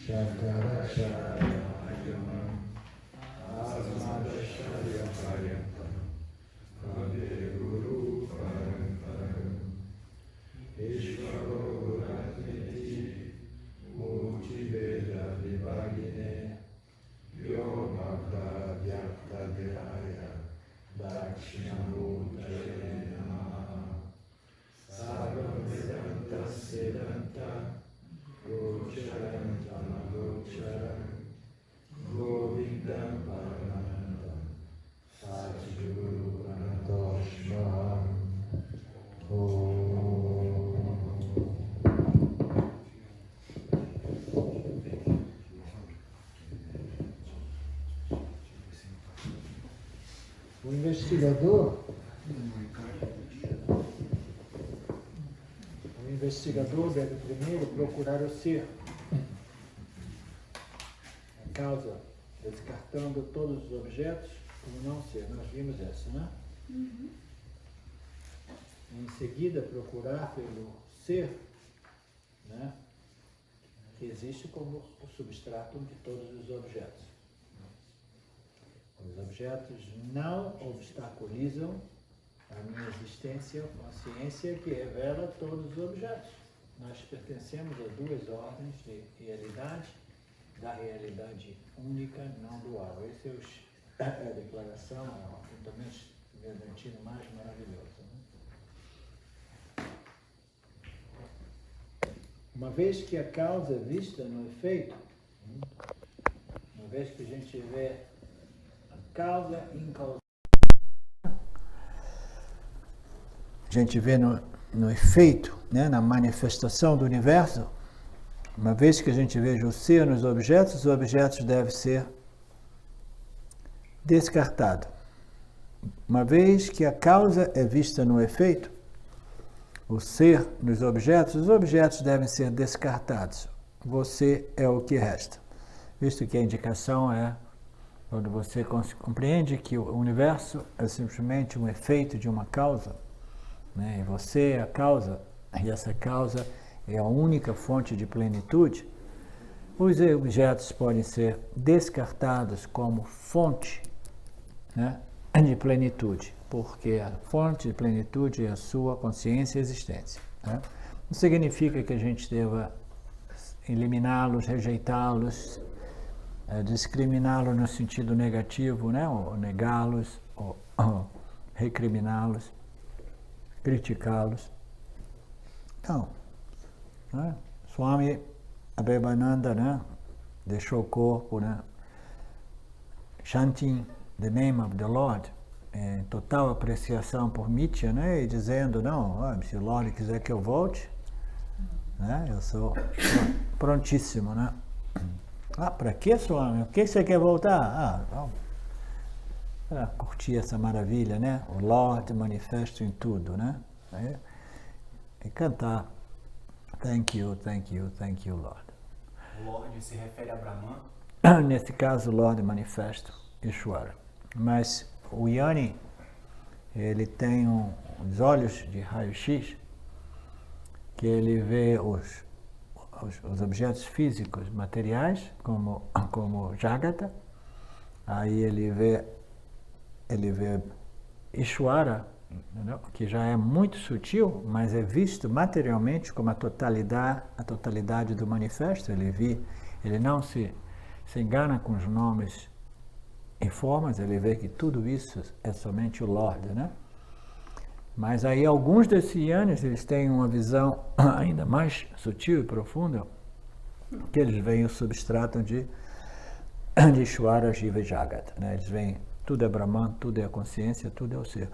Shankaracharya Asmadacharya Paryantam Vande Guru Paramparam Ishvaro Ratniti Multiveda Vibhagine Vyomaka Vyakta Viraya Dakshinamurtaye Namaha Sarvam Vedanta Siddhanta Gocharam Tamagocharam Govindam Paramanandam Satguru Anatoshvam O investigador deve primeiro procurar o ser, a causa, descartando todos os objetos como não ser. Nós vimos essa, né? Uhum. Em seguida, procurar pelo ser, né? Que existe como o substrato de todos os objetos. Os objetos não obstaculizam a minha existência, consciência que revela todos os objetos. Nós pertencemos a duas ordens de realidade, da realidade única, não dual. Essa é a declaração, é o apontamento vedantino mais maravilhoso, né? Uma vez que a causa é vista no efeito, uma vez que a gente vê a causa incausal, a gente vê no efeito, né, na manifestação do universo, uma vez que a gente veja o ser nos objetos, os objetos devem ser descartados. Uma vez que a causa é vista no efeito, o ser nos objetos, os objetos devem ser descartados. Você é o que resta. Visto que a indicação é quando você compreende que o universo é simplesmente um efeito de uma causa, né? E você é a causa, e essa causa é a única fonte de plenitude, os objetos podem ser descartados como fonte, né, de plenitude, porque a fonte de plenitude é a sua consciência e existência, né? Não significa que a gente deva eliminá-los, rejeitá-los, discriminá-los no sentido negativo, né, ou negá-los, ou recriminá-los, criticá-los. Então, né? Swami Abhebananda, né, deixou o corpo, né, chanting the name of the Lord, em total apreciação por Mitya, né, e dizendo, não, se o Lord quiser que eu volte, né, eu sou prontíssimo, né. Para que, Swami? O que você quer voltar? Vamos. Para curtir essa maravilha, né? O Lord manifesto em tudo, né? E cantar Thank you, thank you, thank you, Lord. O Lord se refere a Brahman? Nesse caso, o Lord manifesto Ishvara. Mas o Yanni, ele tem uns olhos de raio-x que ele vê os objetos físicos, materiais, como Jagata. Aí ele vê Ishvara, entendeu? Que já é muito sutil, mas é visto materialmente como a totalidade do manifesto. Ele não se engana com os nomes e formas, ele vê que tudo isso é somente o Lord, né? Mas aí alguns desses yanis, eles têm uma visão ainda mais sutil e profunda, que eles veem o substrato de Ishvara, Jiva e Jagata, né? Eles veem tudo é Brahman, tudo é a consciência, tudo é o ser.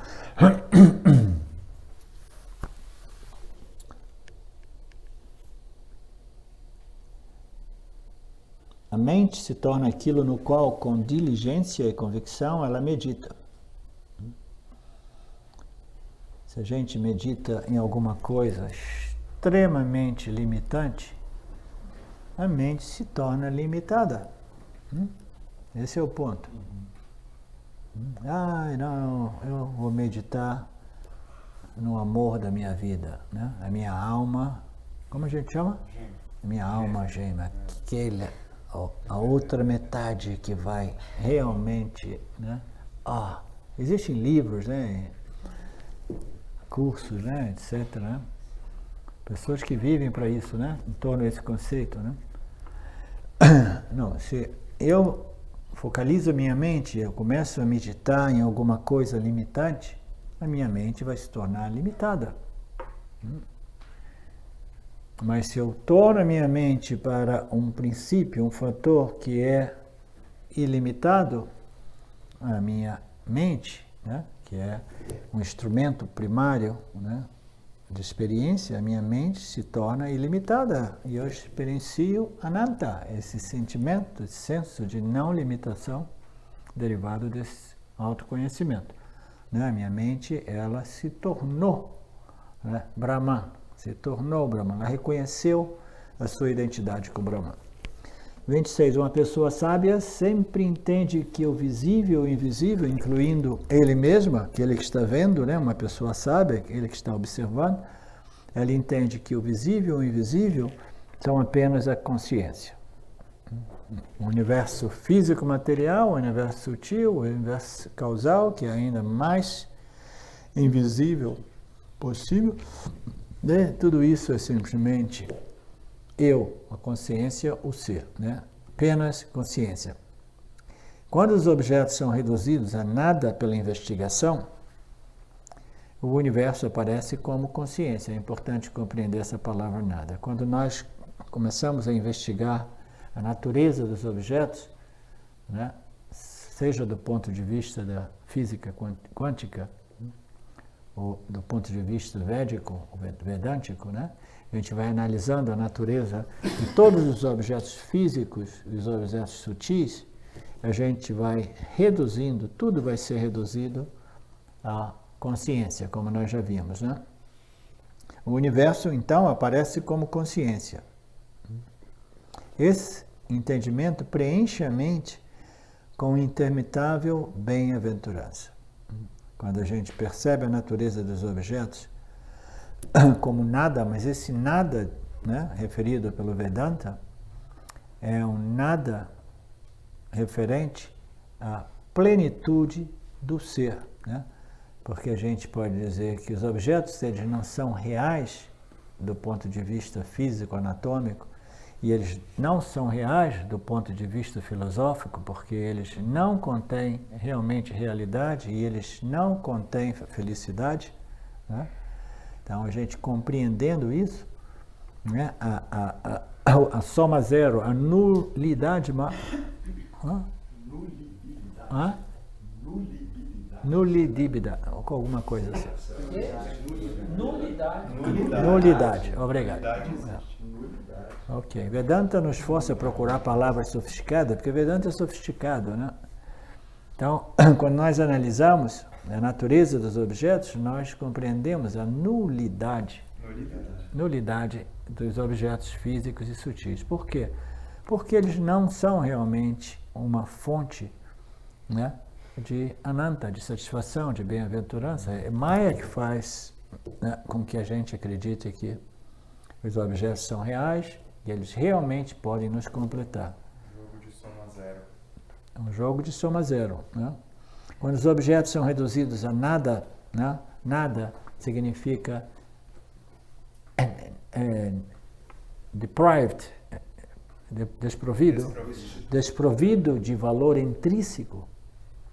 A mente se torna aquilo no qual, com diligência e convicção, ela medita. Se a gente medita em alguma coisa extremamente limitante, a mente se torna limitada. Esse é o ponto. Não, eu vou meditar no amor da minha vida, né? A minha alma, como a gente chama? A minha alma gêmea, a outra metade que vai realmente, né? Existem livros, né? Cursos, né? Etc. Né? Pessoas que vivem para isso, né? Em torno desse conceito, né? Não, se eu focalizo a minha mente, eu começo a meditar em alguma coisa limitante, a minha mente vai se tornar limitada. Mas se eu torno a minha mente para um princípio, um fator que é ilimitado, a minha mente, né, que é um instrumento primário, né, de experiência, a minha mente se torna ilimitada e eu experiencio Ananta, esse sentimento, esse senso de não limitação derivado desse autoconhecimento. Né? A minha mente, ela se tornou, né, Brahman, se tornou Brahman, ela reconheceu a sua identidade com Brahman. 26. Uma pessoa sábia sempre entende que o visível e o invisível, incluindo ele mesmo, aquele que está vendo, né? Uma pessoa sábia, aquele que está observando, ela entende que o visível e o invisível são apenas a consciência. O universo físico-material, o universo sutil, o universo causal, que é ainda mais invisível possível, né? Tudo isso é simplesmente eu, a consciência, o ser, né? Apenas consciência. Quando os objetos são reduzidos a nada pela investigação, o universo aparece como consciência. É importante compreender essa palavra nada. Quando nós começamos a investigar a natureza dos objetos, né? Seja do ponto de vista da física quântica, ou do ponto de vista védico, vedântico, né? A gente vai analisando a natureza de todos os objetos físicos, os objetos sutis, a gente vai reduzindo, tudo vai ser reduzido à consciência, como nós já vimos, né? O universo, então, aparece como consciência. Esse entendimento preenche a mente com intermitável bem-aventurança. Quando a gente percebe a natureza dos objetos como nada, mas esse nada, né, referido pelo Vedanta, é um nada referente à plenitude do ser, né? Porque a gente pode dizer que os objetos, eles não são reais do ponto de vista físico-anatômico, e eles não são reais do ponto de vista filosófico, porque eles não contêm realmente realidade e eles não contêm felicidade, né? Então, a gente compreendendo isso, né, a soma zero, a nulidade... Nulidibida, ou alguma coisa assim. Nulidade, obrigado. Ok, Vedanta nos força a procurar palavras sofisticadas, porque Vedanta é sofisticado, né? Então, quando nós analisamos a natureza dos objetos, nós compreendemos a nulidade dos objetos físicos e sutis. Por quê? Porque eles não são realmente uma fonte, né, de ananta, de satisfação, de bem-aventurança. É Maya que faz, né, com que a gente acredite que os objetos são reais e eles realmente podem nos completar. Jogo de soma zero. É um jogo de soma zero, né? Quando os objetos são reduzidos a nada, né? Nada significa deprived, desprovido de valor intrínseco,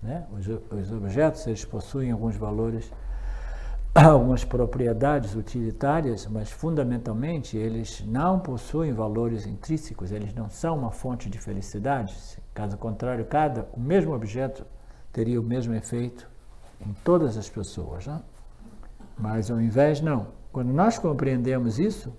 né? Os objetos, eles possuem alguns valores, algumas propriedades utilitárias, mas fundamentalmente eles não possuem valores intrínsecos, eles não são uma fonte de felicidade. Caso contrário, o mesmo objeto teria o mesmo efeito em todas as pessoas, né? Mas ao invés, não. Quando nós compreendemos isso,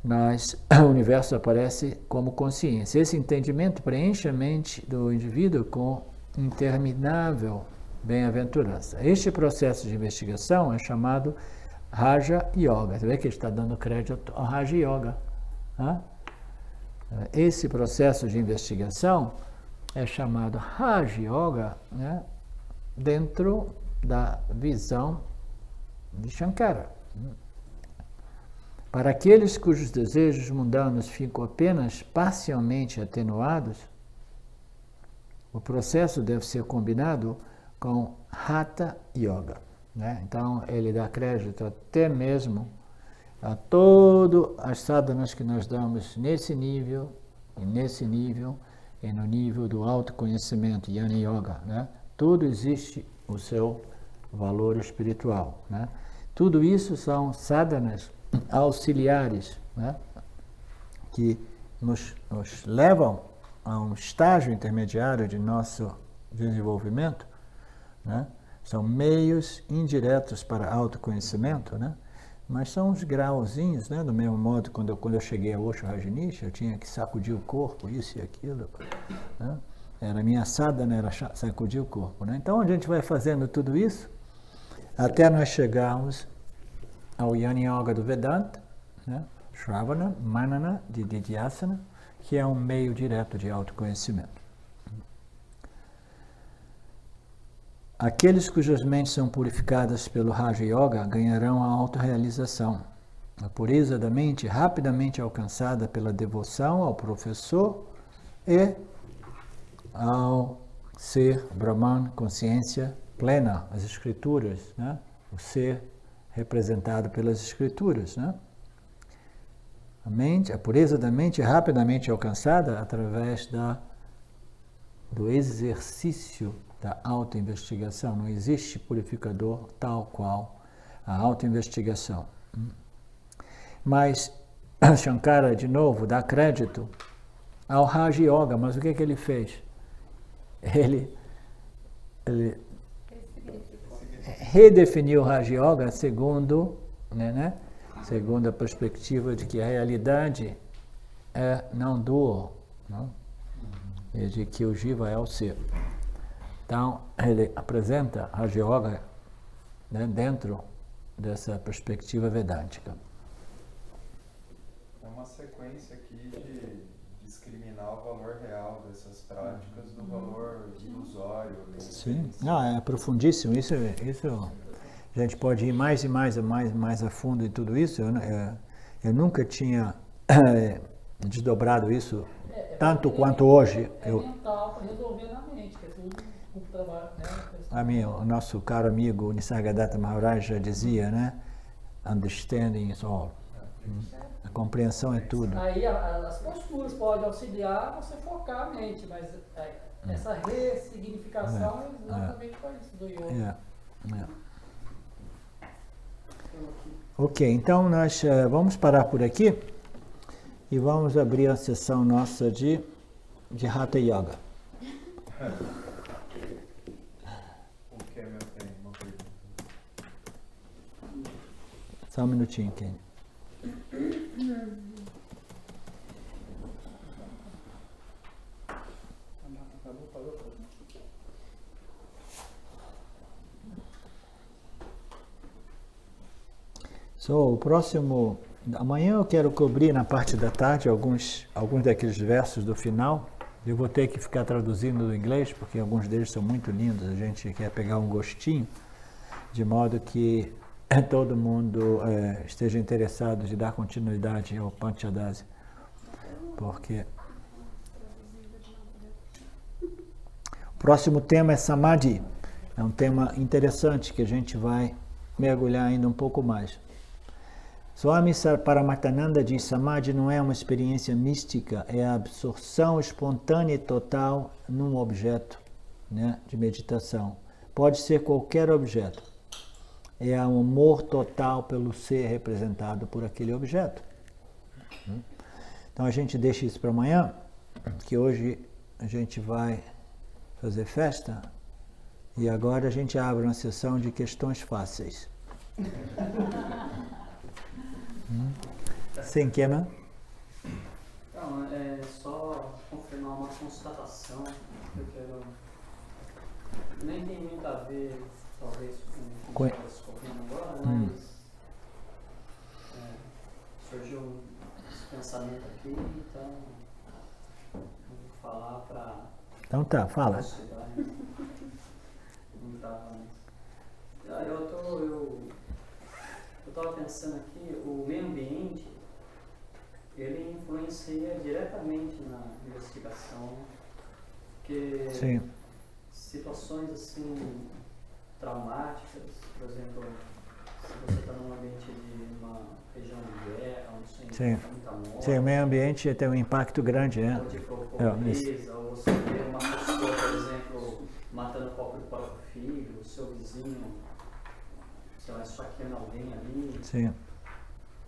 o universo aparece como consciência. Esse entendimento preenche a mente do indivíduo com interminável bem-aventurança. Este processo de investigação é chamado Raja Yoga. Você vê que ele está dando crédito ao Raja Yoga, né? Esse processo de investigação é chamado Raja Yoga, né, dentro da visão de Shankara. Para aqueles cujos desejos mundanos ficam apenas parcialmente atenuados, o processo deve ser combinado com Hatha Yoga, né? Então, ele dá crédito até mesmo a todas as sadhanas que nós damos nesse nível, e no nível do autoconhecimento, Jnana Yoga, né? Tudo existe o seu valor espiritual, né? Tudo isso são sadhanas auxiliares, né? Que nos levam a um estágio intermediário de nosso desenvolvimento, né? São meios indiretos para autoconhecimento, né? Mas são uns grauzinhos, né? Do mesmo modo, quando eu cheguei a Osho Rajneesh, eu tinha que sacudir o corpo, isso e aquilo, né? Era a minha sadhana, era sacudir o corpo, né? Então a gente vai fazendo tudo isso até nós chegarmos ao Jnana Yoga do Vedanta, né? Shravana, Manana, Didhyasana, que é um meio direto de autoconhecimento. Aqueles cujas mentes são purificadas pelo Raja Yoga ganharão a autorrealização. A pureza da mente rapidamente alcançada pela devoção ao professor e ao ser Brahman, consciência plena, as escrituras, né? O ser representado pelas escrituras, né? A pureza da mente é rapidamente alcançada através do exercício da autoinvestigação. Não existe purificador tal qual a autoinvestigação. Mas Shankara, de novo, dá crédito ao Raja Yoga. Mas o que ele fez? Ele redefiniu o Raja Yoga segundo a perspectiva de que a realidade é não dual, não? E de que o Jiva é o ser. Então, ele apresenta a Raja Yoga, né, dentro dessa perspectiva vedântica. É uma sequência aqui de discriminar o valor real dessas práticas do valor ilusório. Sim, não, é profundíssimo. Isso a gente pode ir mais e mais a fundo em tudo isso. Eu nunca tinha desdobrado isso tanto quanto hoje. Mental para resolver na mente, que é tudo um trabalho, né? O nosso caro amigo Nisargadatta Maharaj já dizia, né? Understanding is all. A compreensão é tudo. Aí as posturas podem auxiliar você focar a mente, mas essa ressignificação é exatamente para isso do yoga. Ok, então nós vamos parar por aqui e vamos abrir a sessão nossa de Hatha Yoga. O que é meu tempo? Uma pergunta. Só um minutinho, Kenny. O próximo... Amanhã eu quero cobrir na parte da tarde alguns daqueles versos do final. Eu vou ter que ficar traduzindo do inglês, porque alguns deles são muito lindos. A gente quer pegar um gostinho, de modo que todo mundo esteja interessado de dar continuidade ao Panchadasi. Porque o próximo tema é Samadhi. É um tema interessante que a gente vai mergulhar ainda um pouco mais. Swami Paramahansa diz: Samadhi não é uma experiência mística, é a absorção espontânea e total num objeto, né, de meditação. Pode ser qualquer objeto. É um amor total pelo ser representado por aquele objeto. Então a gente deixa isso para amanhã, que hoje a gente vai fazer festa e agora a gente abre uma sessão de questões fáceis. Sim, Kema? Então, é só confirmar uma constatação que eu quero. Nem tem muito a ver, talvez, com o que a gente está discutindo agora, mas surgiu esse pensamento aqui, então eu vou falar para. Então tá, fala. Não estava antes. Eu estava pensando aqui, o meio ambiente investigação, porque Sim. situações assim traumáticas, por exemplo, se você está num ambiente de uma região de guerra, onde tem muita morte, Sim, o meio ambiente tem um impacto grande, né? ou de pobreza, ou você vê uma pessoa, por exemplo, matando o próprio filho, o seu vizinho, sei lá, esfaqueando alguém ali. Sim.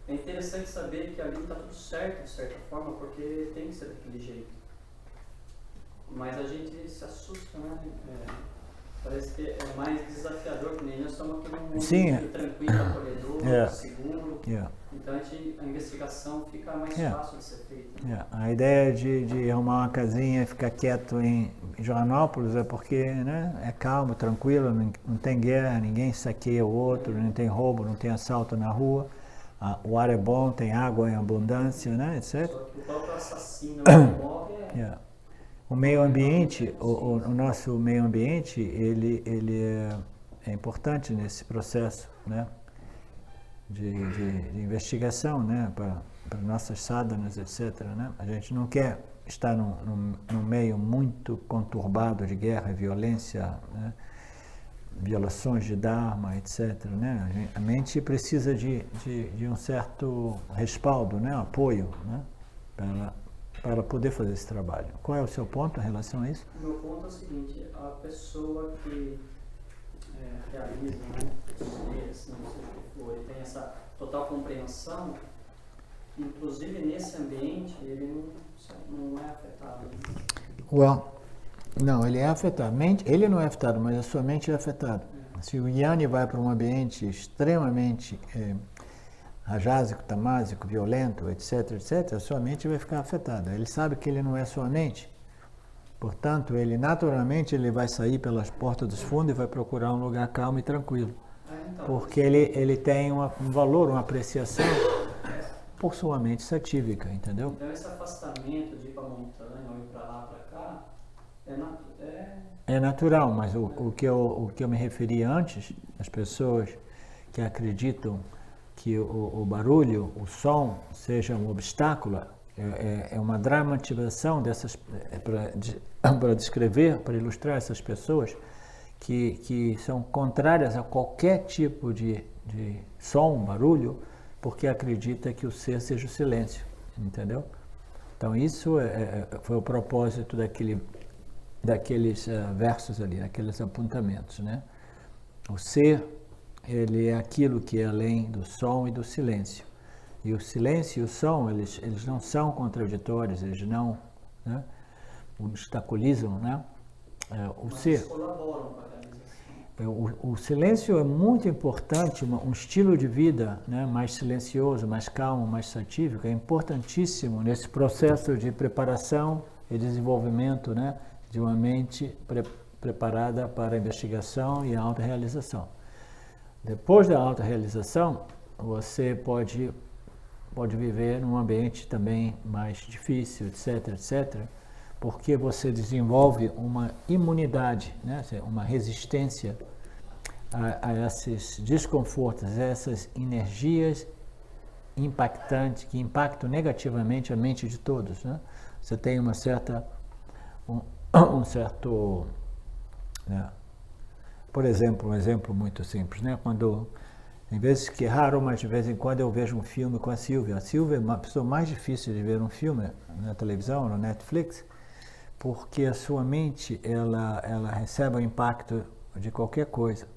É interessante saber que ali está tudo certo, de certa forma, porque tem que ser daquele jeito. Mas a gente se assusta, né? Parece que é mais desafiador, que nem nós estamos aqui num mundo tranquilo, acolhedor, seguro. Então a investigação fica mais fácil de ser feita. A ideia de arrumar uma casinha e ficar quieto em Joanópolis é porque, né, é calmo, tranquilo, não tem guerra, ninguém saqueia o outro, não tem roubo, não tem assalto na rua. O ar é bom, tem água em abundância, né, etc. Só que o próprio assassino morre O meio ambiente, o nosso meio ambiente, ele é importante nesse processo, né, de investigação, né, para nossas sadhanas, etc. Né? A gente não quer estar num meio muito conturbado de guerra e violência, né, violações de Dharma, etc. Né? A mente precisa de um certo respaldo, né, apoio, né, para poder fazer esse trabalho. Qual é o seu ponto em relação a isso? O meu ponto é o seguinte: a pessoa que realiza, né, assim, ele tem essa total compreensão, inclusive nesse ambiente, ele não é afetado. Não, ele é afetado. Ele não é afetado, mas a sua mente é afetada. Se o Jnani vai para um ambiente extremamente rajásico, tamásico, violento, etc., etc., a sua mente vai ficar afetada. Ele sabe que ele não é sua mente. Portanto, ele naturalmente vai sair pelas portas dos fundos e vai procurar um lugar calmo e tranquilo. Porque ele tem um valor, uma apreciação por sua mente satívica, entendeu? Então esse afastamento de ir para a montanha ou ir para lá, para cá, é natural, mas o que eu me referi antes, as pessoas que acreditam que o barulho, o som, seja um obstáculo, é uma dramatização dessas, para descrever, para ilustrar essas pessoas que são contrárias a qualquer tipo de som, barulho, porque acredita que o ser seja o silêncio, entendeu? Então isso foi o propósito daqueles versos ali, daqueles apontamentos, né? O ser, ele é aquilo que é além do som e do silêncio. E o silêncio e o som, eles não são contraditórios, eles não, né, obstaculizam, né, o mas ser. eles colaboram para a realização. O silêncio é muito importante, um estilo de vida, né, mais silencioso, mais calmo, mais satívico, é importantíssimo nesse processo de preparação e desenvolvimento, né, de uma mente preparada para a investigação e a autorrealização. Depois da autorrealização, você pode viver num ambiente também mais difícil, etc., etc., porque você desenvolve uma imunidade, né, uma resistência a esses desconfortos, a essas energias impactantes, que impactam negativamente a mente de todos, né? Você tem um certo, né? Por exemplo, um exemplo muito simples, né? Quando, em vez que é raro, mas de vez em quando eu vejo um filme com a Silvia. A Silvia é uma pessoa mais difícil de ver um filme na televisão, no Netflix, porque a sua mente, ela recebe o impacto de qualquer coisa.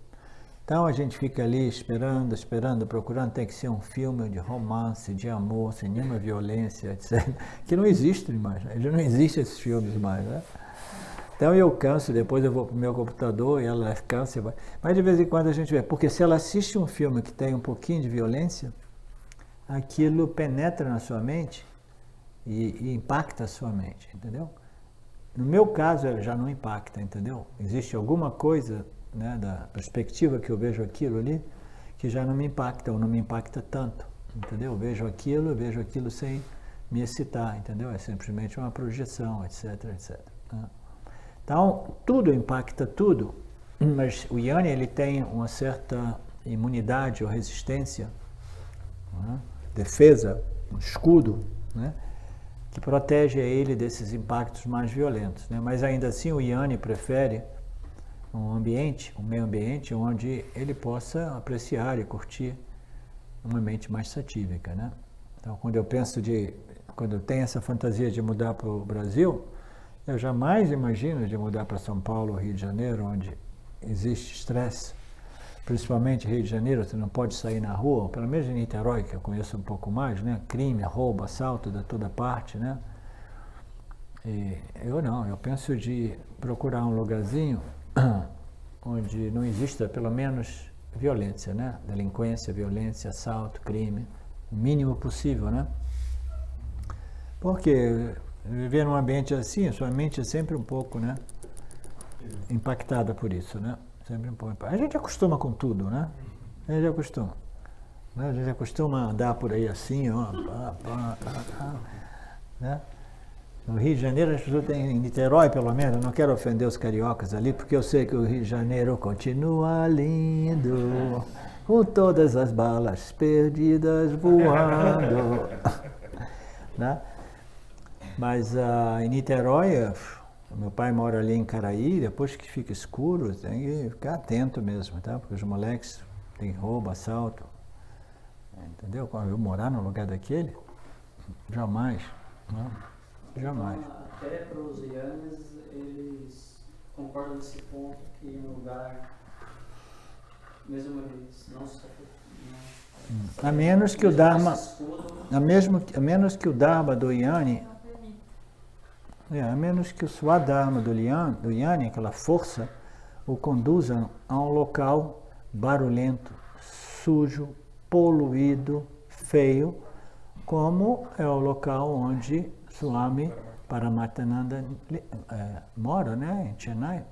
Então a gente fica ali esperando, procurando, tem que ser um filme de romance, de amor, sem nenhuma violência, etc. Que não existe mais, né? Já não existem esses filmes mais, né? Então eu canso, depois eu vou para o meu computador e ela cansa. Mas de vez em quando a gente vê, porque se ela assiste um filme que tem um pouquinho de violência, aquilo penetra na sua mente e impacta a sua mente, entendeu? No meu caso, ela já não impacta, entendeu? Existe alguma coisa, né, da perspectiva que eu vejo aquilo ali, que já não me impacta, ou não me impacta tanto, entendeu? Eu vejo aquilo sem me excitar, entendeu? É simplesmente uma projeção, etc, etc. Né? Então, tudo impacta tudo, mas o Jnani, ele tem uma certa imunidade ou resistência, né? Defesa, um escudo, né? que protege ele desses impactos mais violentos, né? Mas ainda assim o Yanni prefere um meio ambiente onde ele possa apreciar e curtir uma mente mais satívica, né? Então, quando eu tenho essa fantasia de mudar para o Brasil, eu jamais imagino de mudar para São Paulo, Rio de Janeiro, onde existe estresse, principalmente Rio de Janeiro, você não pode sair na rua, pelo menos em Niterói, que eu conheço um pouco mais, né? Crime, roubo, assalto de toda parte, né? E eu penso de procurar um lugarzinho onde não exista pelo menos violência, né? Delinquência, violência, assalto, crime, o mínimo possível, né? Porque viver num ambiente assim, a sua mente é sempre um pouco, né? Impactada por isso, né? Sempre um pouco. A gente acostuma com tudo, né? A gente acostuma. Né? A gente acostuma a andar por aí assim, ó, né? No Rio de Janeiro, as pessoas têm, em Niterói pelo menos, eu não quero ofender os cariocas ali, porque eu sei que o Rio de Janeiro continua lindo, com todas as balas perdidas voando. Né? Mas em Niterói, meu pai mora ali em Caraí, depois que fica escuro, tem que ficar atento mesmo, tá? Porque os moleques têm roubo, assalto. Entendeu? Quando eu morar no lugar daquele, jamais. Não, jamais. Então, até para os Yannis, eles concordam nesse ponto que no lugar, mesmo eles não se a menos que o Dharma, a menos que o Dharma do Yanni, a menos que o Swadharma do Yanni, aquela força, o conduza a um local barulhento, sujo, poluído, feio, como é o local onde Swami Paramahansa mora, né, em Chennai,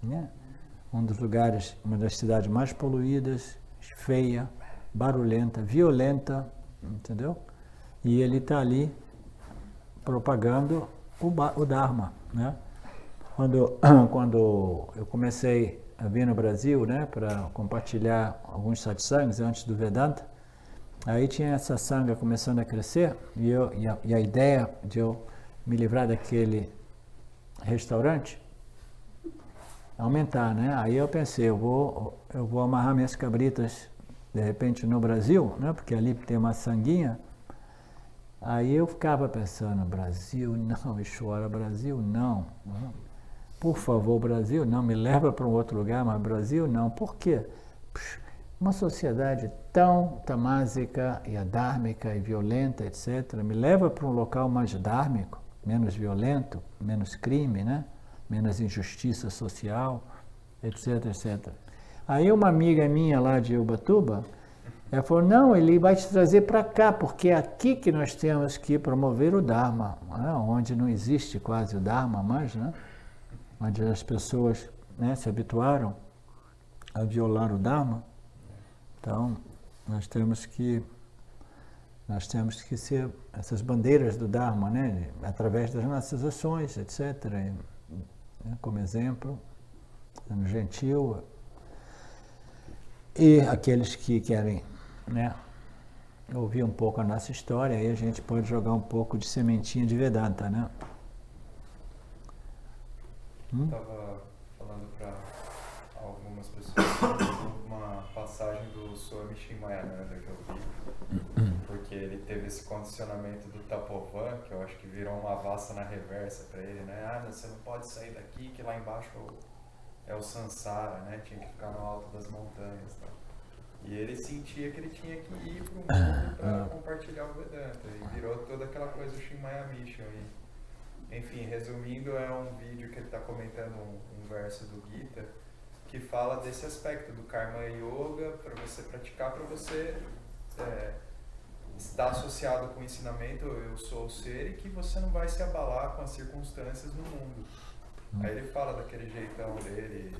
né? Um dos lugares, uma das cidades mais poluídas, feia, barulhenta, violenta, entendeu? E ele está ali propagando o Dharma, né? Quando eu comecei a vir no Brasil, né, para compartilhar alguns satsangs antes do Vedanta, aí tinha essa sangha começando a crescer e a ideia de eu me livrar daquele restaurante aumentar, né? Aí eu pensei, eu vou amarrar minhas cabritas de repente no Brasil, né? Porque ali tem uma sanguinha. Aí eu ficava pensando, Brasil não, Ishwara, Brasil não. Por favor, Brasil não, me leva para um outro lugar, mas Brasil não. Por quê? Uma sociedade tão tamásica e adármica e violenta, etc., me leva para um local mais dármico, menos violento, menos crime, né? Menos injustiça social, etc., etc. Aí uma amiga minha lá de Ubatuba, ela falou, não, ele vai te trazer para cá, porque é aqui que nós temos que promover o Dharma, né? Onde não existe quase o Dharma mais, né? Onde as pessoas, né, se habituaram a violar o Dharma. Então, nós temos que ser essas bandeiras do Dharma, né? Através das nossas ações, etc., né? Como exemplo, sendo gentil. E aqueles que querem, né, ouvir um pouco a nossa história, aí a gente pode jogar um pouco de sementinha de Vedanta, né? Estava falando para algumas pessoas uma passagem do Swami Shimayananda que eu vi, porque ele teve esse condicionamento do Tapovan, que eu acho que virou uma vassa na reversa para ele, né? Ah, você não pode sair daqui, que lá embaixo é o Sansara, né? Tinha que ficar no alto das montanhas, tá? E ele sentia que ele tinha que ir para o mundo para compartilhar o Vedanta, e virou toda aquela coisa do Shinmaya Mission. Enfim, resumindo, é um vídeo que ele está comentando um verso do Gita que fala desse aspecto do Karma Yoga para você praticar, para você estar associado com o ensinamento eu sou o ser e que você não vai se abalar com as circunstâncias no mundo. Aí ele fala daquele jeitão dele,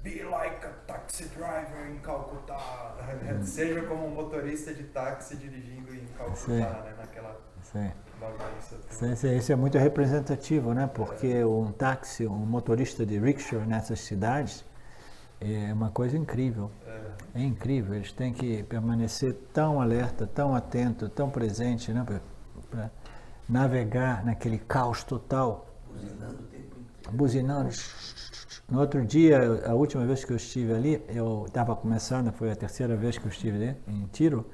be like a taxi driver em Calcutá, seja como um motorista de táxi dirigindo em Calcutá, né? Naquela bagunça. Isso é muito representativo, né? Porque um táxi, um motorista de rickshaw nessas cidades é uma coisa incrível. É incrível, eles têm que permanecer tão alerta, tão atento, tão presente, né? navegar naquele caos total. Buzinando o tempo inteiro. Buzinando. No outro dia, a última vez que eu estive ali, eu estava começando, foi a terceira vez que eu estive ali, em Tiro.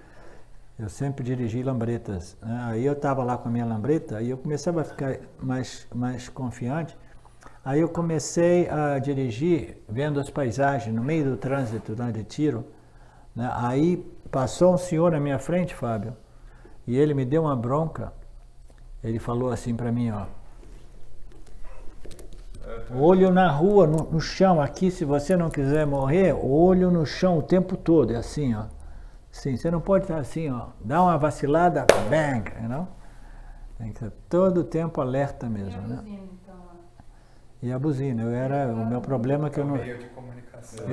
Eu sempre dirigi lambretas, né? Aí eu estava lá com a minha lambreta e eu começava a ficar mais confiante. Aí eu comecei a dirigir, vendo as paisagens, no meio do trânsito lá de Tiro, né? Aí passou um senhor na minha frente, Fábio, e ele me deu uma bronca. Ele falou assim para mim, ó: olho na rua, no chão, aqui, se você não quiser morrer, olho no chão o tempo todo, é assim, ó. Sim, você não pode estar assim, ó, dá uma vacilada, bang, não? Tem que estar todo o tempo alerta mesmo, né? E a buzina, o meu problema é que eu não... meio de comunicação.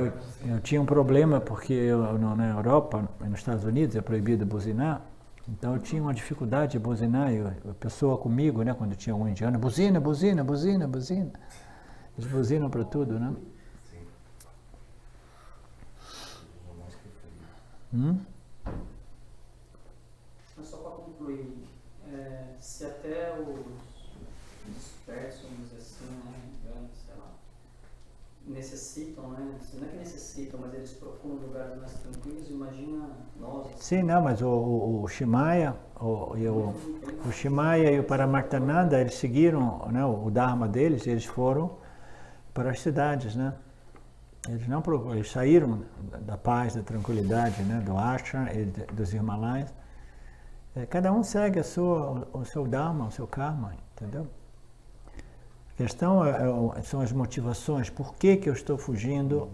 Eu tinha um problema porque na Europa, nos Estados Unidos, é proibido buzinar, então eu tinha uma dificuldade de buzinar, e a pessoa comigo, né, quando tinha um indiano, buzina, buzina, buzina, buzina. Eles buzinam para tudo, né? Mas só para concluir, se até os dispersos, vamos dizer assim, né, sei lá, necessitam, né, não é que necessitam, mas eles procuram lugares mais tranquilos, imagina nós. Sim, não, mas o Shimaya, o Shimaya e o Paramartananda, eles seguiram, né, o Dharma deles, eles foram para as cidades, né? Eles saíram da paz, da tranquilidade, né, do ashram e dos Himalaias. Cada um segue o seu Dharma, o seu karma, entendeu? A questão são as motivações. Por que eu estou fugindo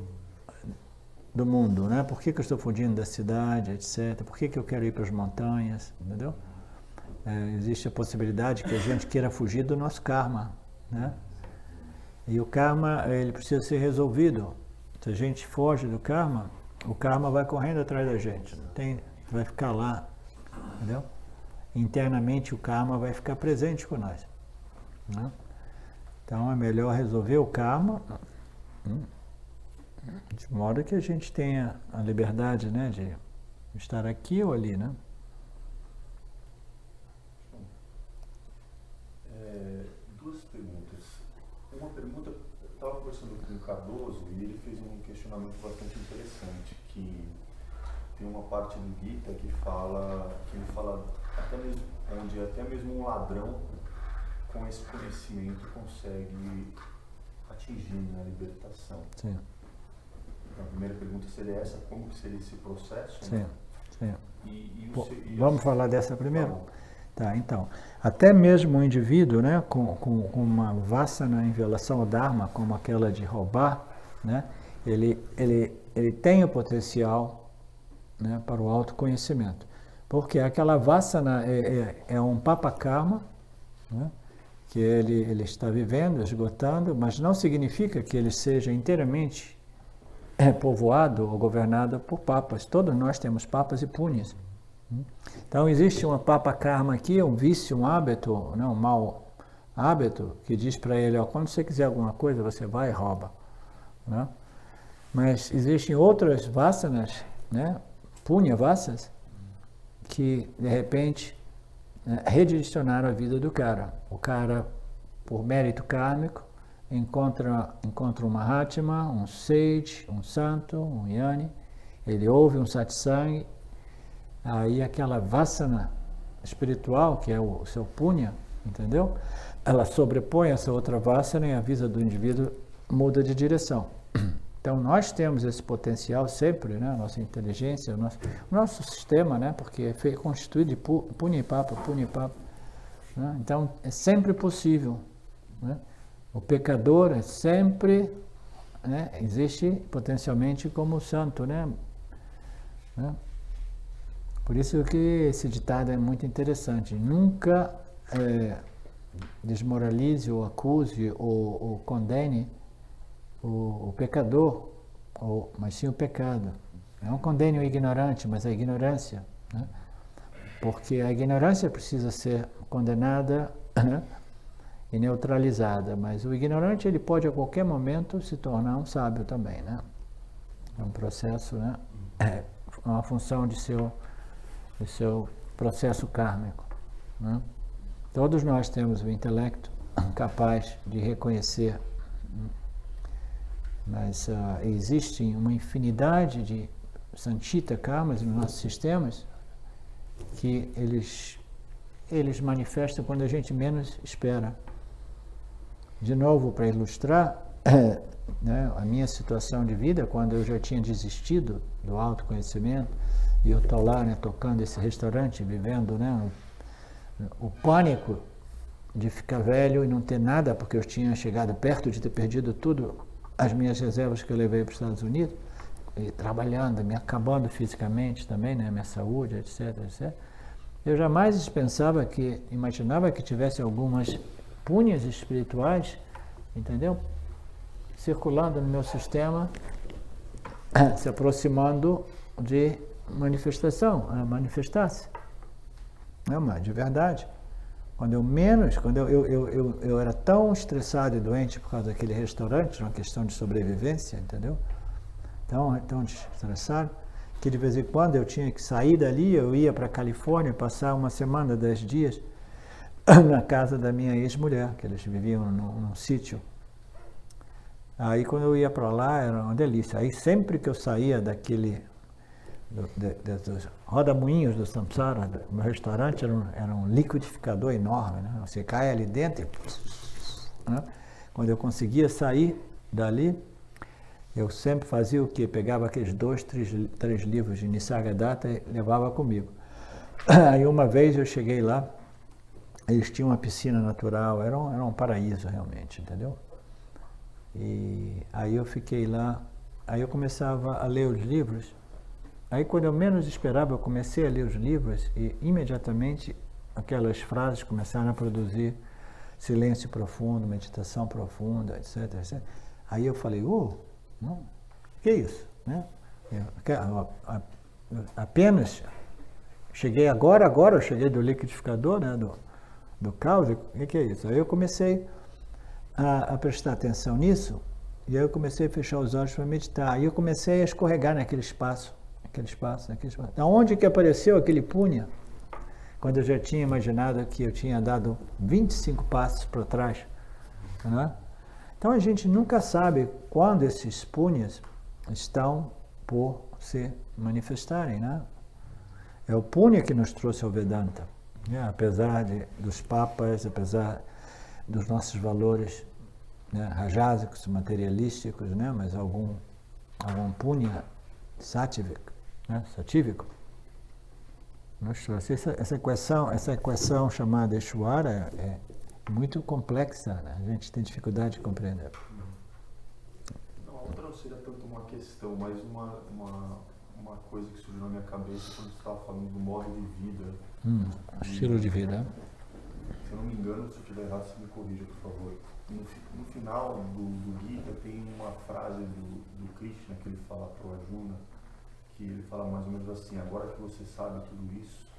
do mundo, né? Por que eu estou fugindo da cidade, etc. Por que eu quero ir para as montanhas, entendeu? Existe a possibilidade que a gente queira fugir do nosso karma, né? E o karma, ele precisa ser resolvido. Se a gente foge do karma, o karma vai correndo atrás da gente. Vai ficar lá, entendeu? Internamente o karma vai ficar presente com nós, né? Então é melhor resolver o karma, de modo que a gente tenha a liberdade, né, de estar aqui ou ali, né? Duas perguntas. Uma pergunta, eu estava conversando com o Cardoso e ele fez um questionamento bastante interessante, que tem uma parte do Gita que ele fala onde até mesmo um ladrão com esse conhecimento consegue atingir, né, a libertação. Sim. Então, a primeira pergunta seria essa: como que seria esse processo? Sim, né? sim. Vamos falar dessa primeiro? Tá, então, até mesmo um indivíduo, né, com uma vassana em violação ao Dharma, como aquela de roubar, né, ele tem o potencial, né, para o autoconhecimento. Porque aquela vassana é um papakarma, né, que ele está vivendo, esgotando, mas não significa que ele seja inteiramente povoado ou governado por papas. Todos nós temos papas e punis. Então existe uma papa karma aqui, um vício, um hábito, né, um mau hábito, que diz para ele, ó, quando você quiser alguma coisa, você vai e rouba, né? Mas existem outras vassanas, né, punya vassas, que de repente redirecionaram a vida do cara. O cara, por mérito kármico, encontra um Mahatma, um sage, um santo, um yani, ele ouve um satsang. Aí aquela vassana espiritual, que é o seu punya, entendeu? Ela sobrepõe essa outra vassana e a vida do indivíduo muda de direção. Então nós temos esse potencial sempre, né? A nossa inteligência, o nosso sistema, né? Porque é constituído de punya e papa, né? Então é sempre possível, né? O pecador é sempre, né, existe potencialmente como santo, né? Por isso que esse ditado é muito interessante. Nunca desmoralize ou acuse ou condene o pecador, mas sim o pecado. Não condene o ignorante, mas a ignorância, né? Porque a ignorância precisa ser condenada, né, e neutralizada, mas o ignorante ele pode a qualquer momento se tornar um sábio também, né? É um processo, né? É uma função de seu processo kármico, né? Todos nós temos o intelecto capaz de reconhecer, mas existe uma infinidade de Sanchita karmas nos nossos sistemas que eles manifestam quando a gente menos espera. De novo, para ilustrar né, a minha situação de vida, quando eu já tinha desistido do autoconhecimento, e eu estou lá, né, tocando esse restaurante, vivendo, né, o pânico de ficar velho e não ter nada, porque eu tinha chegado perto de ter perdido tudo, as minhas reservas que eu levei para os Estados Unidos, e trabalhando, me acabando fisicamente também, né, minha saúde, etc, etc. Eu jamais imaginava que tivesse algumas punhas espirituais, entendeu? Circulando no meu sistema, se aproximando de manifestar-se. Mas de verdade. Quando eu era tão estressado e doente por causa daquele restaurante, uma questão de sobrevivência, entendeu? Tão estressado, que de vez em quando eu tinha que sair dali, eu ia para a Califórnia, passar uma semana, 10 dias, na casa da minha ex-mulher, que eles viviam num sítio. Aí quando eu ia para lá, era uma delícia. Aí sempre que eu saía dos rodamuinhos do Samsara, o meu restaurante era um liquidificador enorme, né? Você cai ali dentro e... Né? Quando eu conseguia sair dali, eu sempre fazia o quê? Pegava aqueles 2, 3 livros de Nisargadatta e levava comigo. Aí uma vez eu cheguei lá, eles tinham uma piscina natural, era um paraíso realmente, entendeu? E aí eu fiquei lá, aí eu começava a ler os livros. Aí quando eu menos esperava, eu comecei a ler os livros e imediatamente aquelas frases começaram a produzir silêncio profundo, meditação profunda, etc, etc. Aí eu falei, que isso? Né? Apenas cheguei agora eu cheguei do liquidificador, né, do caos, o que é isso? Aí eu comecei a prestar atenção nisso, e aí eu comecei a fechar os olhos para meditar, aí eu comecei a escorregar naquele espaço. Da onde que apareceu aquele punha? Quando eu já tinha imaginado que eu tinha dado 25 passos para trás. Né? Então a gente nunca sabe quando esses punhas estão por se manifestarem. Né? É o punha que nos trouxe ao Vedanta. Né? Apesar dos papas, apesar dos nossos valores, né, rajásicos, materialísticos, né, mas algum punha satívico, né, nos trouxe. Essa equação chamada Ishvara é muito complexa, né? A gente tem dificuldade de compreender. Não, a outra não seria tanto uma questão, mas uma coisa que surgiu na minha cabeça quando você estava falando do modo de vida. Estilo de vida. Se eu não me engano, se eu estiver errado, você me corrija, por favor. No final do Gita tem uma frase do Krishna que ele fala para o Arjuna, que ele fala mais ou menos assim: agora que você sabe tudo isso,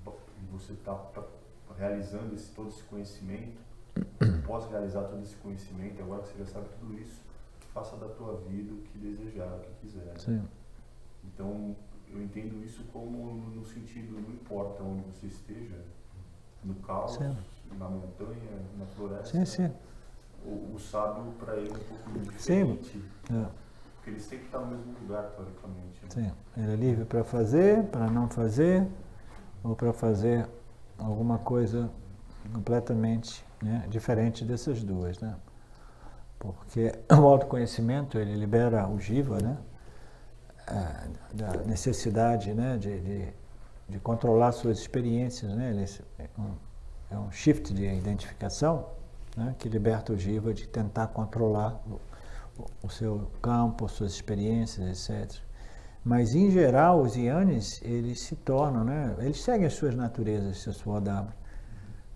e você está realizando todo esse conhecimento, após realizar todo esse conhecimento, agora que você já sabe tudo isso, faça da tua vida o que desejar, o que quiser. Sim. Então, eu entendo isso como no sentido, não importa onde você esteja, no caos, sim, na montanha, na floresta. Sim. O sábio, para ele, é um pouco diferente. Sim. Porque ele sempre está no mesmo lugar, teoricamente. Né? Sim. Ele é livre para fazer, para não fazer, ou para fazer alguma coisa completamente, né, diferente dessas duas. Né? Porque o autoconhecimento, ele libera o jiva, né, da necessidade, né, de controlar suas experiências, né? É um shift de identificação, né, que liberta o jiva de tentar controlar o seu campo, suas experiências, etc. Mas, em geral, os yanis, eles se tornam, né, eles seguem as suas naturezas, seus swadharma.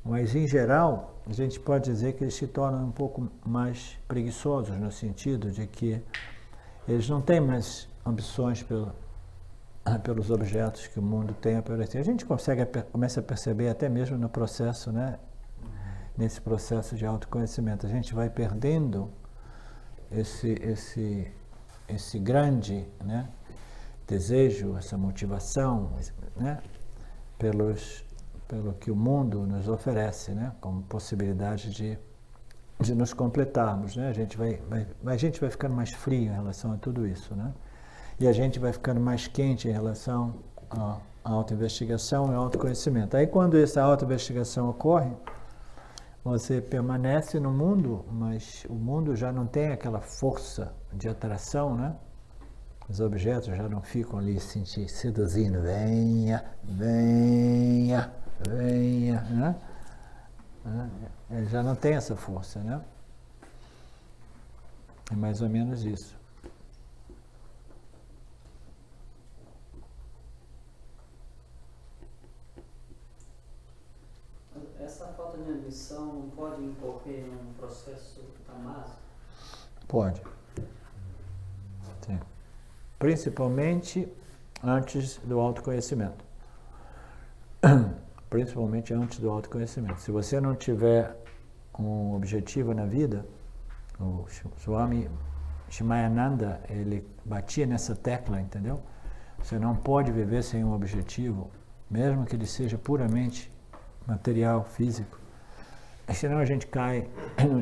Mas, em geral, a gente pode dizer que eles se tornam um pouco mais preguiçosos, no sentido de que eles não têm mais ambições pelos objetos que o mundo tem a oferecer. A gente começa a perceber até mesmo no processo, né, nesse processo de autoconhecimento. A gente vai perdendo esse grande, né, desejo, essa motivação, né, pelo que o mundo nos oferece, né? Como possibilidade de nos completarmos, né? A gente vai ficando mais frio em relação a tudo isso, né? E a gente vai ficando mais quente em relação à autoinvestigação e ao autoconhecimento. Aí quando essa autoinvestigação ocorre, você permanece no mundo, mas o mundo já não tem aquela força de atração, né? Os objetos já não ficam ali seduzindo, venha, venha, venha, né? Ele já não tem essa força, né? É mais ou menos isso. Essa falta de ambição pode incorrer em um processo tamásico? Pode. Sim. Principalmente antes do autoconhecimento. Principalmente antes do autoconhecimento. Se você não tiver um objetivo na vida, o Swami Shimayananda, ele batia nessa tecla, entendeu? Você não pode viver sem um objetivo, mesmo que ele seja puramente material, físico. Senão a gente cai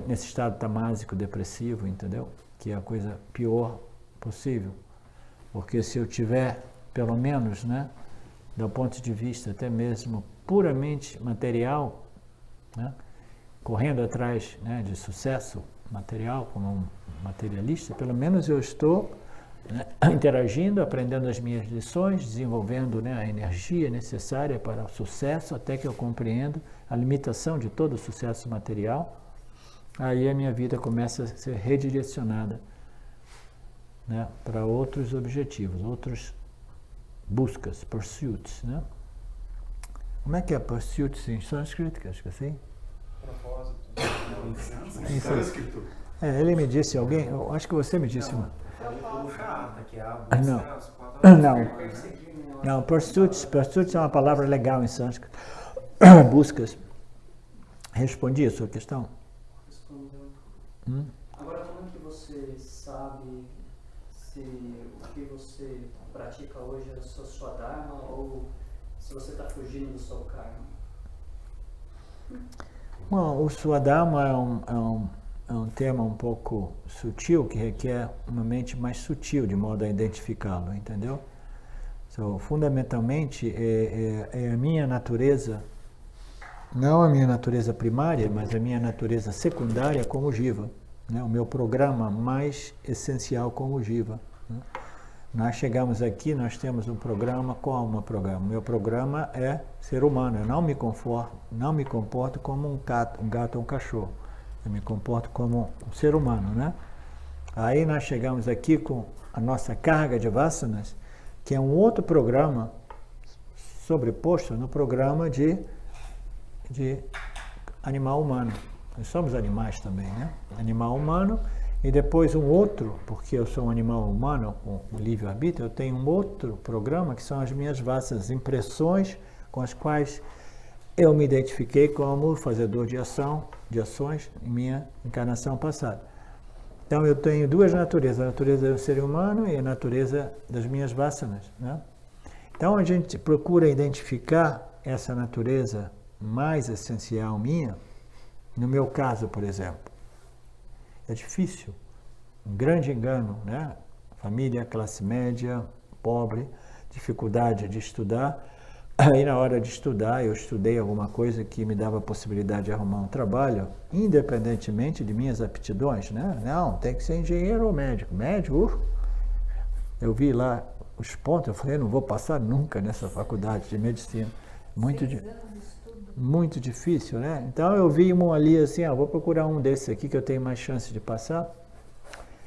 nesse estado tamásico, depressivo, entendeu? Que é a coisa pior possível. Porque se eu tiver, pelo menos, né, do ponto de vista até mesmo puramente material, né, correndo atrás, né, de sucesso material, como um materialista, pelo menos eu estou, né, interagindo, aprendendo as minhas lições, desenvolvendo, né, a energia necessária para o sucesso, até que eu compreendo a limitação de todo o sucesso material. Aí a minha vida começa a ser redirecionada, né, para outros objetivos, outras buscas, pursuits, né? Como é que é pursuits em sânscrito? Acho que é assim. Propósito. Sânscrito. Ele me disse, alguém, eu acho que você me disse uma. Que é a busca, Não, pursuits é uma palavra legal em sânscrito. Buscas. Respondi a sua questão? Respondeu. Agora, como é que você sabe se o que você pratica hoje é a sua dharma ou se você está fugindo do seu karma? Bom, o Swadharma é um tema um pouco sutil, que requer uma mente mais sutil, de modo a identificá-lo, entendeu? So, fundamentalmente, é a minha natureza, não a minha natureza primária, mas a minha natureza secundária como Jiva, né? O meu programa mais essencial como Jiva, né? Nós chegamos aqui, nós temos um programa. Qual é o meu programa? O meu programa é ser humano. Eu não me comporto como um gato ou um cachorro. Eu me comporto como um ser humano, né? Aí nós chegamos aqui com a nossa carga de vasanas, que é um outro programa sobreposto no programa de animal humano. Nós somos animais também, né? Animal humano. E depois um outro, porque eu sou um animal humano com livre-arbítrio, eu tenho um outro programa que são as minhas vastas impressões com as quais eu me identifiquei como fazedor de ações em minha encarnação passada. Então eu tenho duas naturezas, a natureza do ser humano e a natureza das minhas vasanas, né? Então a gente procura identificar essa natureza mais essencial minha, no meu caso, por exemplo. É difícil, um grande engano, né? Família, classe média, pobre, dificuldade de estudar. Aí na hora de estudar, eu estudei alguma coisa que me dava a possibilidade de arrumar um trabalho, independentemente de minhas aptidões, né? Não, tem que ser engenheiro ou médico. Médico, eu vi lá os pontos, eu falei, não vou passar nunca nessa faculdade de medicina. Muito difícil, né? Então eu vi um ali assim, vou procurar um desses aqui que eu tenho mais chance de passar.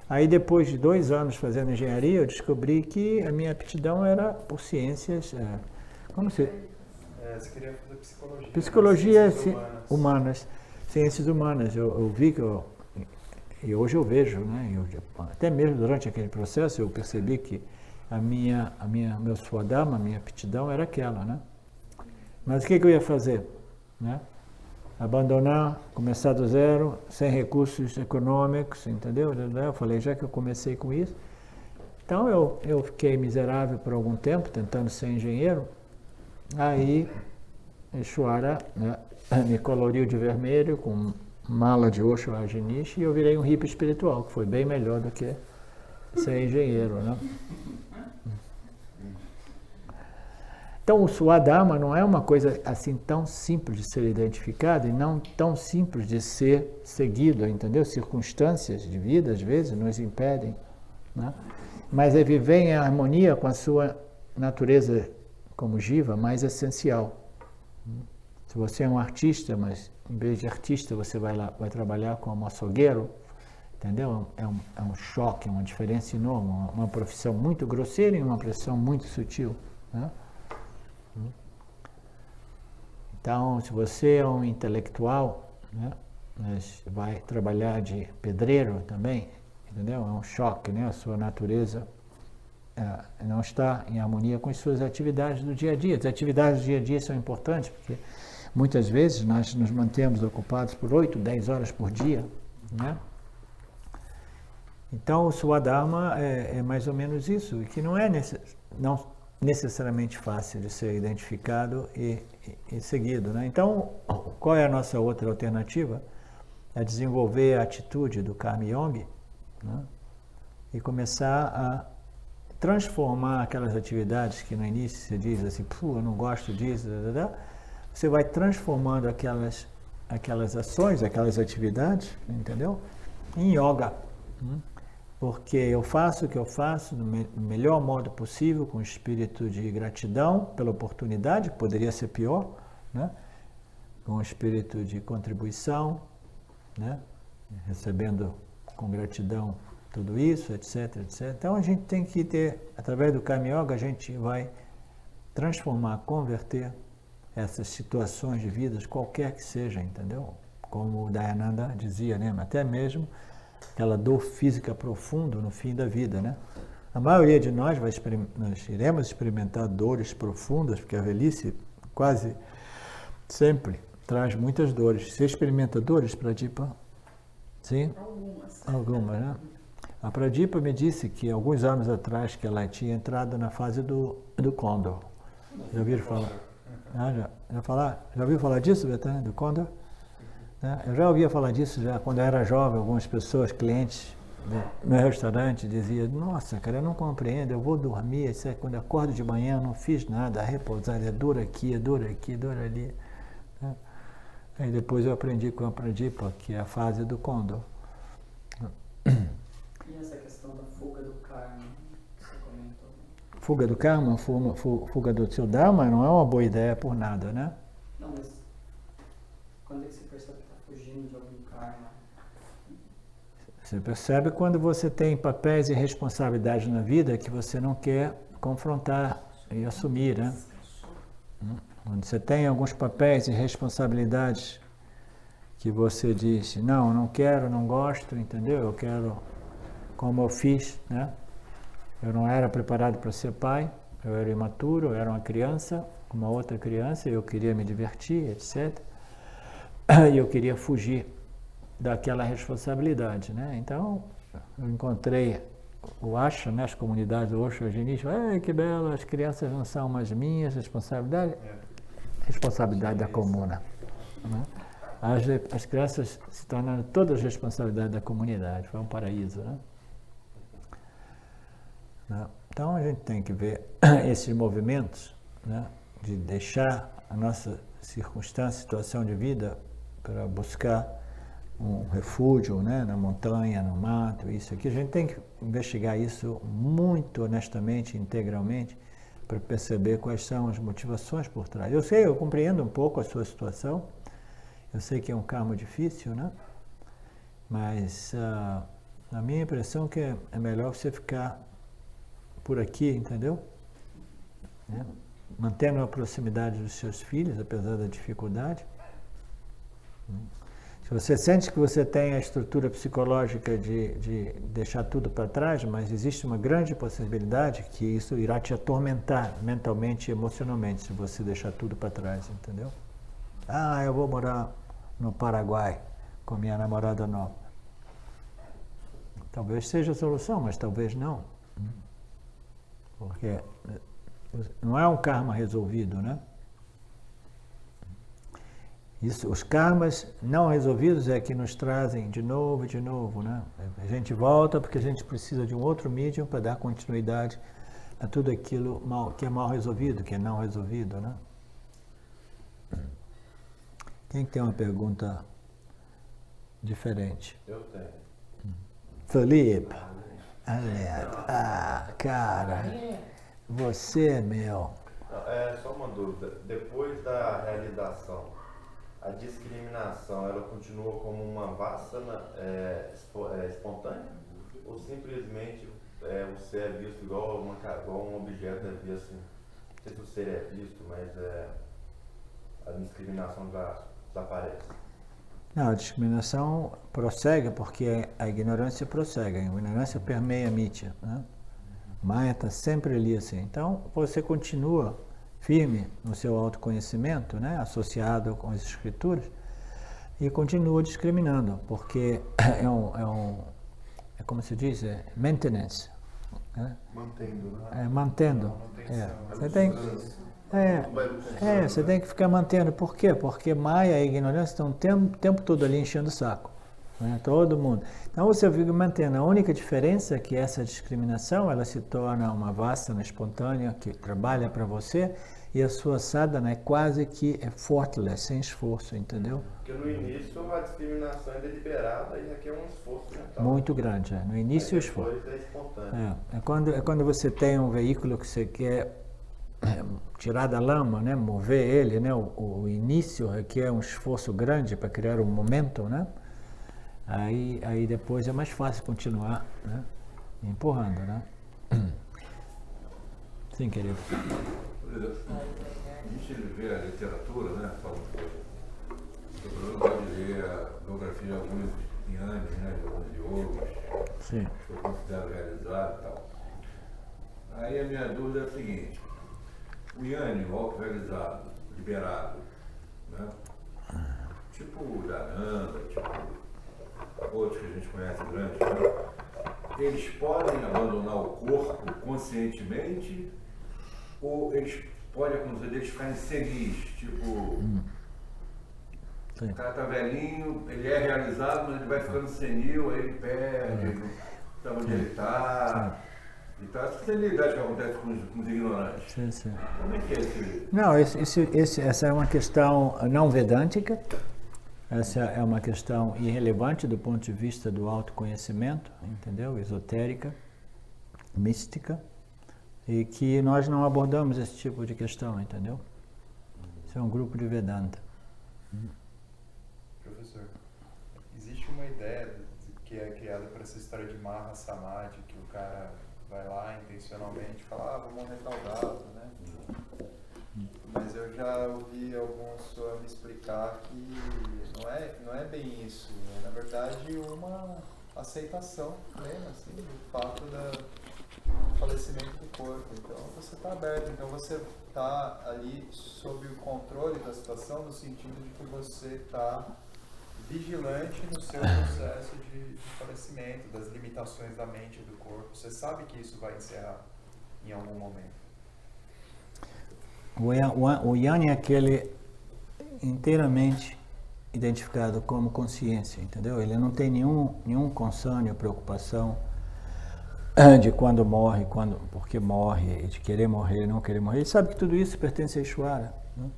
Aí depois de 2 anos fazendo engenharia, eu descobri que a minha aptidão era por ciências, você queria fazer psicologia. Psicologia, humanas. Ciências humanas. Eu vi que e hoje eu vejo, né? Até mesmo durante aquele processo eu percebi que meu Swadharma, a minha aptidão era aquela, né? Mas o que eu ia fazer? Né? Abandonar, começar do zero, sem recursos econômicos, entendeu? Eu falei, já que eu comecei com isso. Então eu fiquei miserável por algum tempo, tentando ser engenheiro. Aí, Ishwara, né, me coloriu de vermelho com mala de Osho Rajneesh e eu virei um hippie espiritual, que foi bem melhor do que ser engenheiro, né? Então, o Swadharma não é uma coisa assim tão simples de ser identificado e não tão simples de ser seguido, entendeu? Circunstâncias de vida, às vezes, nos impedem, né? Mas é viver em harmonia com a sua natureza como jiva mais essencial. Se você é um artista, mas em vez de artista você vai trabalhar como açougueiro, entendeu? É um choque, uma diferença enorme, uma profissão muito grosseira e uma profissão muito sutil, né? Então, se você é um intelectual, né, mas vai trabalhar de pedreiro também, entendeu? É um choque, né? A sua natureza não está em harmonia com as suas atividades do dia a dia. As atividades do dia a dia são importantes porque muitas vezes nós nos mantemos ocupados por 8, 10 horas por dia, né? Então, o Swadharma é mais ou menos isso, e que não é necessariamente fácil de ser identificado e seguido, né? Então, qual é a nossa outra alternativa? É desenvolver a atitude do Karma Yoga, né? E começar a transformar aquelas atividades que no início você diz assim, eu não gosto disso, você vai transformando aquelas ações, aquelas atividades, entendeu? Em yoga. Porque eu faço o que eu faço do melhor modo possível, com espírito de gratidão pela oportunidade, que poderia ser pior, né? Com espírito de contribuição, né? Recebendo com gratidão tudo isso, etc, etc. Então a gente tem que ter, através do Karma Yoga, a gente vai transformar, converter essas situações de vidas, qualquer que seja, entendeu? Como o Dayananda dizia, né? Até mesmo aquela dor física profunda no fim da vida, né? A maioria de nós iremos experimentar dores profundas, porque a velhice quase sempre traz muitas dores. Você experimenta dores, Pradipa? Sim? Algumas, né? A Pradipa me disse que alguns anos atrás que ela tinha entrado na fase do Condor. Já ouviram falar? Já ouviu falar disso, Betânia, do Condor? Eu já ouvia falar disso já quando eu era jovem, algumas pessoas, clientes do meu restaurante diziam, nossa, cara, eu não compreendo, eu vou dormir, quando eu acordo de manhã eu não fiz nada, repousar, é dor aqui, é dor aqui, é dor ali. Aí depois eu aprendi com a Pradipa, que é a fase do Condor. E essa questão da fuga do karma, que você comentou? Fuga do karma, fuga do seu dharma, não é uma boa ideia por nada, né? Não, mas quando é que você percebe que está fugindo de algum karma? Você percebe quando você tem papéis e responsabilidades na vida que você não quer confrontar e assumir, né? Quando você tem alguns papéis e responsabilidades que você diz, não quero, não gosto, entendeu? Eu quero, como eu fiz, né? Eu não era preparado para ser pai, eu era imaturo, eu era uma criança, uma outra criança, eu queria me divertir, etc. E eu queria fugir daquela responsabilidade, né? Então, eu encontrei o Asha, né? As comunidades do Osho Rajneesh, que belo, as crianças não são mais minhas, responsabilidade da comuna, né? As crianças se tornaram todas responsabilidade da comunidade, foi um paraíso, né? Então a gente tem que ver esses movimentos, né? De deixar a nossa circunstância, situação de vida para buscar um refúgio, né? Na montanha, no mato, isso aqui. A gente tem que investigar isso muito honestamente, integralmente, para perceber quais são as motivações por trás. Eu compreendo um pouco a sua situação, eu sei que é um karma difícil, né? Mas a minha impressão é que é melhor você ficar por aqui, entendeu? Mantendo a proximidade dos seus filhos, apesar da dificuldade. Se você sente que você tem a estrutura psicológica de deixar tudo para trás, mas existe uma grande possibilidade que isso irá te atormentar mentalmente e emocionalmente se você deixar tudo para trás, entendeu? Eu vou morar no Paraguai com minha namorada nova. Talvez seja a solução, mas talvez não. Porque não é um karma resolvido, né? Isso, os karmas não resolvidos é que nos trazem de novo, né? A gente volta porque a gente precisa de um outro medium para dar continuidade a tudo aquilo que é mal resolvido, que é não resolvido, né? Quem tem uma pergunta diferente? Eu tenho. Felipe. Cara, você é meu. É só uma dúvida. Depois da realização, a discriminação, ela continua como uma vassana espontânea? Ou simplesmente o ser é visto igual um objeto é visto assim? Não sei se o ser é visto, mas a discriminação desaparece. Não, a discriminação prossegue porque a ignorância prossegue. A ignorância permeia a mítia, né? Maya está sempre ali assim. Então, você continua firme no seu autoconhecimento, né? Associado com as escrituras, e continua discriminando, porque é como se diz, maintenance. Né? Mantendo, né? Mantendo. Você tem que ficar mantendo. Por quê? Porque Maya e ignorância estão o tempo todo ali enchendo o saco. Né? Todo mundo. Então você fica mantendo. A única diferença é que essa discriminação ela se torna uma vassana espontânea que trabalha para você e a sua sadhana é quase que faultless, sem esforço, entendeu? Porque no início a discriminação é deliberada e requer um esforço mental. Muito grande, no início o esforço. Depois é espontâneo. É quando você tem um veículo que você quer tirar da lama, né, mover ele, né, o início requer um esforço grande para criar um momento, né? Aí depois é mais fácil continuar, né, empurrando, né? Sim, querido. A gente vê a literatura, né, falando que o problema pode ler a biografia de alguns yanis, né, de alguns yogis, Sim. que eu considero realizado e tal. Aí a minha dúvida é a seguinte: o yani, o auto-realizado, liberado, né, tipo o Dhananda, tipo outros que a gente conhece grandes, né, eles podem abandonar o corpo conscientemente ou eles podem acontecer deles ficarem senis, tipo, o cara tá velhinho, ele é realizado, mas ele vai ficando senil, aí ele perde, ele não sabe onde ele está. Então essa senilidade que acontece com os ignorantes. Sim. Como é que é esse? Não, essa é uma questão não vedântica. Essa é uma questão irrelevante do ponto de vista do autoconhecimento, entendeu? Esotérica, mística, e que nós não abordamos esse tipo de questão, entendeu? Isso é um grupo de Vedanta. Professor, existe uma ideia que é criada por essa história de Maha Samadhi, que o cara vai lá intencionalmente e fala, vou morrer tal data, né? Mas eu já ouvi alguns me explicar que não é bem isso. É, na verdade, uma aceitação plena, assim, do fato do falecimento do corpo. Então, você está aberto. Então, você está ali sob o controle da situação, no sentido de que você está vigilante no seu processo de falecimento, das limitações da mente e do corpo. Você sabe que isso vai encerrar em algum momento. O yani é aquele inteiramente identificado como consciência, entendeu? Ele não tem nenhum consônio, preocupação de quando morre, porque morre, de querer morrer, não querer morrer. Ele sabe que tudo isso pertence a Ishvara. Né?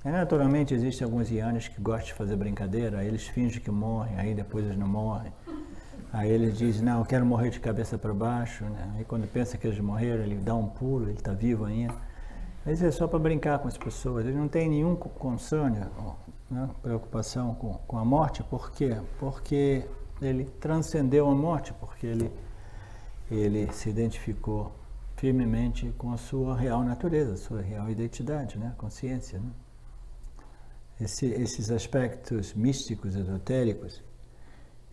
E, naturalmente, existem alguns yanis que gostam de fazer brincadeira, aí eles fingem que morrem, aí depois eles não morrem. Aí eles dizem, não, eu quero morrer de cabeça para baixo. Né? Aí quando pensa que eles morreram, ele dá um pulo, ele está vivo ainda. Isso é só para brincar com as pessoas. Ele não tem nenhum consônio, né, preocupação com a morte. Por quê? Porque ele transcendeu a morte, porque ele se identificou firmemente com a sua real natureza, a sua real identidade, né, consciência. Né? Esses aspectos místicos, esotéricos,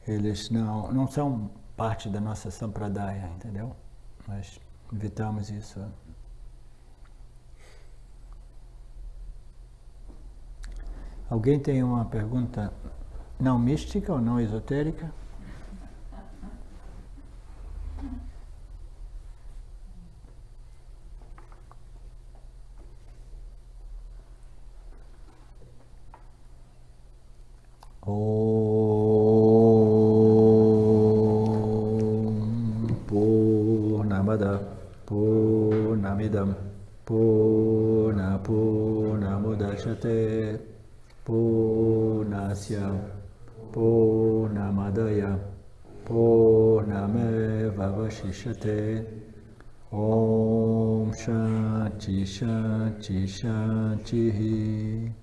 eles não são parte da nossa sampradaya, entendeu? Nós evitamos isso. Alguém tem uma pergunta não mística ou não esotérica? Purnamidam Purnamudachyate Purnasya Purnamadaya Purnamevavashishyate. Om Shanti Shanti Shanti.